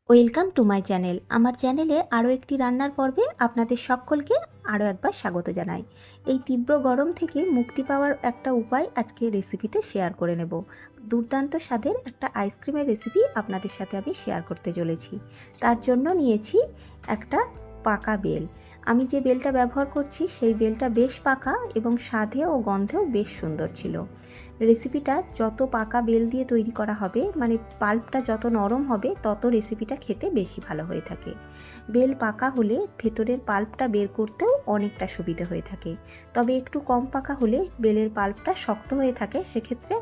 Welcome to my channel. আমার চ্যানেলে আরও একটি রান্নার পর্বে আপনাদের সকলকে আরও একবার স্বাগত জানাই। এই তীব্র গরম থেকে মুক্তি পাওয়ার একটা উপায় আজকে রেসিপিতে শেয়ার করে নেব। দুর্দান্ত স্বাদের একটা আইসক্রিমের রেসিপি আপনাদের সাথে আমি শেয়ার করতে চলেছি। তার জন্য নিয়েছি একটা পাকা বেল। আমি যে বেলটা ব্যবহার করছি সেই বেলটা বেশ পাকা এবং স্বাদে ও গন্ধেও বেশ সুন্দর ছিল। রেসিপিটা যত পাকা বেল দিয়ে তৈরি করা হবে, মানে পাল্পটা যত নরম হবে তত রেসিপিটা খেতে বেশি ভালো হয়ে থাকে। বেল পাকা হলে ভেতরের পাল্পটা বের করতেও অনেকটা সুবিধে হয়ে থাকে। তবে একটু কম পাকা হলে বেলের পাল্পটা শক্ত হয়ে থাকে, সেক্ষেত্রে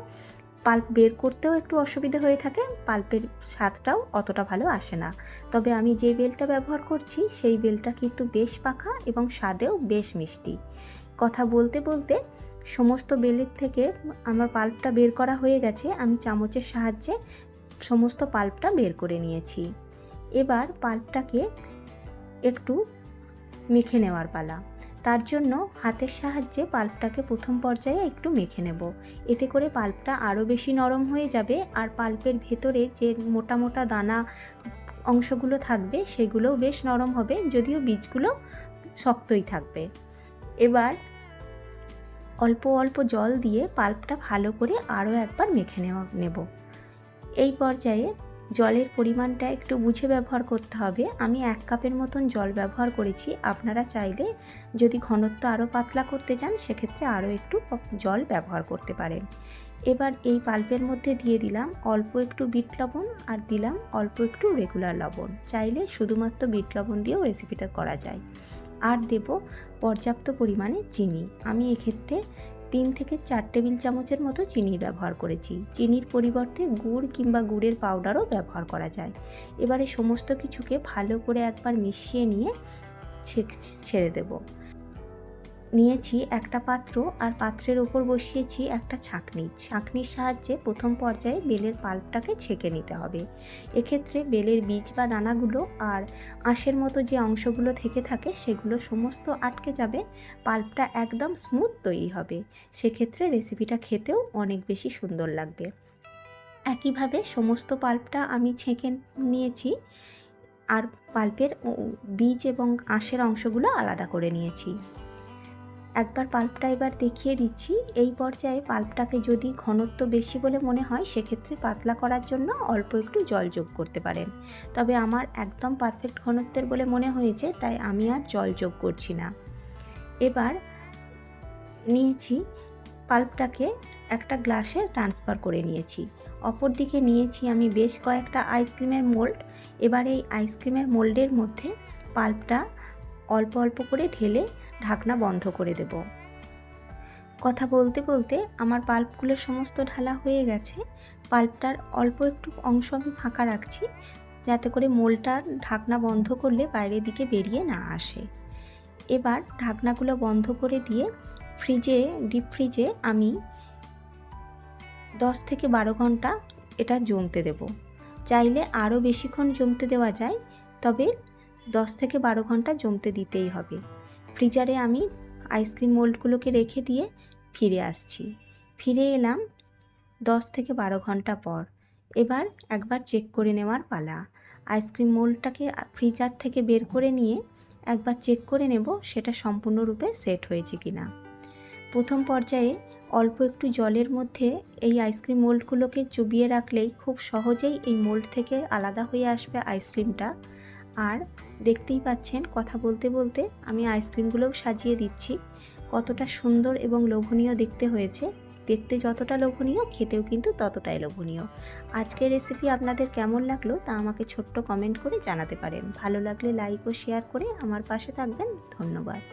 পাল্প বের করতেও একটু অসুবিধা হয়ে থাকে, পাল্পের স্বাদটাও অতটা ভালো আসে না। তবে আমি যে বেলটা ব্যবহার করছি সেই বেলটা কিন্তু বেশ পাকা এবং স্বাদেও বেশ মিষ্টি। কথা বলতে বলতে সমস্ত বেলের থেকে আমার পাল্পটা বের করা হয়ে গেছে। আমি চামচের সাহায্যে সমস্ত পাল্পটা বের করে নিয়েছি। এবার পাল্পটাকে একটু মেখে নেওয়ার পালা। তার জন্য হাতের সাহায্যে পাল্পটাকে প্রথম পর্যায়ে একটু মেখে নেব। এতে করে পাল্পটা আরও বেশি নরম হয়ে যাবে, আর পাল্পের ভেতরে যে মোটা মোটা দানা অংশগুলো থাকবে সেগুলোও বেশ নরম হবে, যদিও বীজগুলো শক্তই থাকবে। এবার অল্প অল্প জল দিয়ে পাল্পটা ভালো করে আরও একবার মেখে নেব। এই পর্যায়ে জলের পরিমাণটা একটু বুঝে ব্যবহার করতে হবে। আমি 1 কাপের মতন জল ব্যবহার করেছি। আপনারা চাইলে যদি ঘনত্ব আরও পাতলা করতে চান সেক্ষেত্রে আরও একটু জল ব্যবহার করতে পারেন। এবার এই পাল্পের মধ্যে দিয়ে দিলাম অল্প একটু বিট লবণ আর দিলাম অল্প একটু রেগুলার লবণ। চাইলে শুধুমাত্র বিট লবণ দিয়েও রেসিপিটা করা যায়। আর দেব পর্যাপ্ত পরিমাণে চিনি। আমি এক্ষেত্রে 3 থেকে 4 টেবিল চামচের মতো চিনি ব্যবহার করেছি। চিনির পরিবর্তে গুড় কিংবা গুড়ের পাউডারও ব্যবহার করা যায়। এবারে সমস্ত কিছুকে ভালো করে একবার মিশিয়ে নিয়ে ছেড়ে দেব। নিয়েছি একটা পাত্র, আর পাত্রের ওপর বসিয়েছি একটা ছাঁকনির সাহায্যে প্রথম পর্যায়ে বেলের পাল্পটাকে ছেঁকে নিতে হবে। এক্ষেত্রে বেলের বীজ বা দানাগুলো আর আঁশের মতো যে অংশগুলো থেকে থাকে সেগুলো সমস্ত আটকে যাবে, পাল্পটা একদম স্মুথ তৈরি হবে। সেক্ষেত্রে রেসিপিটা খেতেও অনেক বেশি সুন্দর লাগবে। একইভাবে সমস্ত পাল্পটা আমি ছেঁকে নিয়েছি, আর পাল্পের বীজ এবং আঁশের অংশগুলো আলাদা করে নিয়েছি। একবার পাল্পটা এবার দেখিয়ে দিচ্ছি। এই পর্যায়ে পাল্পটাকে যদি ঘনত্ব বেশি বলে মনে হয় সেক্ষেত্রে পাতলা করার জন্য অল্প একটু জল যোগ করতে পারেন। তবে আমার একদম পারফেক্ট ঘনত্বের বলে মনে হয়েছে, তাই আমি আর জল যোগ করছি না। এবার নিয়েছি পাল্পটাকে একটা গ্লাসে ট্রান্সফার করে নিয়েছি। অপরদিকে নিয়েছি আমি বেশ কয়েকটা আইসক্রিমের মোল্ড। এবার এই আইসক্রিমের মোল্ডের মধ্যে পাল্পটা অল্প অল্প করে ঢেলে ঢাকনা বন্ধ করে দেব। কথা বলতে বলতে আমার পাল্পগুলো সমস্ত ঢালা হয়ে গেছে। পাল্পটার অল্প একটু অংশ আমি ফাঁকা রাখছি, যাতে করে মোলটা ঢাকনা বন্ধ করলে বাইরের দিকে বেরিয়ে না আসে। এবার ঢাকনাগুলো বন্ধ করে দিয়ে ডিপ ফ্রিজে আমি 10 থেকে 12 ঘন্টা এটা জমতে দেব। চাইলে আরও বেশিক্ষণ জমতে দেওয়া যায়, তবে 10 থেকে 12 ঘন্টা জমতে দিতেই হবে। ফ্রিজারে আমি আইসক্রিম মোল্ডগুলোকে রেখে দিয়ে ফিরে আসছি। ফিরে এলাম 10 থেকে 12 ঘন্টা পর। এবার একবার চেক করে নেওয়ার পালা। আইসক্রিম মোল্ডটাকে ফ্রিজার থেকে বের করে নিয়ে একবার চেক করে নেব সেটা সম্পূর্ণরূপে সেট হয়েছে কিনা। প্রথম পর্যায়ে অল্প একটু জলের মধ্যে এই আইসক্রিম মোল্ডগুলোকে চুবিয়ে রাখলেই খুব সহজেই এই মোল্ড থেকে আলাদা হয়ে আসবে আইসক্রিমটা। আর দেখতেই পাচ্ছেন কথা বলতে বলতে আমি আইসক্রিমগুলোও সাজিয়ে দিচ্ছি। কতটা সুন্দর এবং লোভনীয় দেখতে হয়েছে। দেখতে যতটা লোভনীয়, খেতেও কিন্তু ততটাই লোভনীয়। আজকের রেসিপি আপনাদের কেমন লাগলো তা আমাকে ছোট্ট কমেন্ট করে জানাতে পারেন। ভালো লাগলে লাইক ও শেয়ার করে আমার পাশে থাকবেন। ধন্যবাদ।